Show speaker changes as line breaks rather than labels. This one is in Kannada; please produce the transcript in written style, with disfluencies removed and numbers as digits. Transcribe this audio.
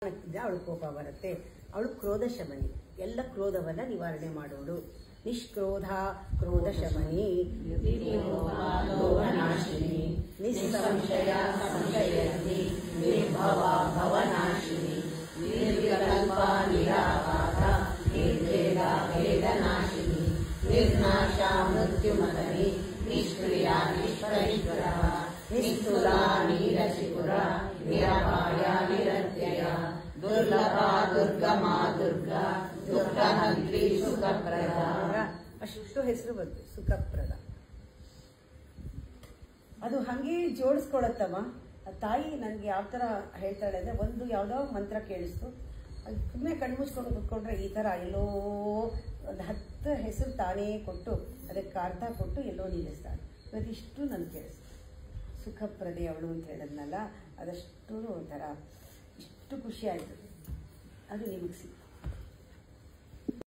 ಹಾಕಿದ್ರೆ ಅವಳು ಕೋಪ ಬರುತ್ತೆ. ಅವಳು ಕ್ರೋಧ ಶಮನಿ, ಎಲ್ಲ ಕ್ರೋಧವನ್ನ ನಿವಾರಣೆ ಮಾಡೋಳು. ನಿಷ್ಕ್ರೋಧ ಕ್ರೋಧ ಶಮನಿ, ಲೋಭನಾಶಿನಿ, ನಿಸ್ಸಂಶಯ ಸಂಶಯನಿ, ನಿರ್ಭವ ಭವನಾಶಿನಿ, ನಿರ್ವಿಕಲ್ಪ ನಿರಾಘಾತ, ನಿರ್ಭೇದ ಭೇದನಾಶಿನಿ, ನಿರ್ನಾಶ ಮೃತ್ಯುಮದನಿ, ನಿಷ್ಕ್ರಿಯ ನಿಷ್ಪರೀಶ್ವರ, ನಿಸ್ತುಲ ನೀರಸಿಪುರ, ನಿರಪಾಯ ನಿರತ್ಯಯ, ದುರ್ಲಭ ದುರ್ಗಮ ದುರ್ಗಾ, ದುಃಖಹಂತ್ರಿ ಸುಖಪ್ರದ. ಅಷ್ಟು ಹೆಸರು ಬಂತು, ಸುಖಪ್ರದ. ಅದು ಹಂಗೆ ಜೋಡಿಸ್ಕೊಳತ್ತಮ್ಮ. ತಾಯಿ ನನಗೆ ಯಾವ ಥರ ಹೇಳ್ತಾಳೆ ಅಂದರೆ, ಒಂದು ಯಾವುದೋ ಮಂತ್ರ ಕೇಳಿಸ್ತು, ಅದು ಸುಮ್ಮನೆ ಕಣ್ಮುಚ್ಕೊಂಡು ಕುತ್ಕೊಂಡ್ರೆ ಈ ಥರ ಎಲ್ಲೋ ಒಂದು 10 ಹೆಸರು ತಾನೇ ಕೊಟ್ಟು ಅದಕ್ಕೆ ಅರ್ಥ ಕೊಟ್ಟು ಎಲ್ಲೋ ನಿಲ್ಲಿಸ್ತಾಳೆ. ಇವತ್ತಿಷ್ಟು ನನಗೆ ಕೇಳಿಸ್ತು. ಸುಖಪ್ರದೆ ಅವಳು ಅಂತ ಹೇಳಿದ್ನಲ್ಲ, ಅದಷ್ಟು ಒಂಥರ ಇಷ್ಟು ಖುಷಿ ಆಯಿತು. ಅದು ನಿಮಗೆ ಸಿಕ್ತು.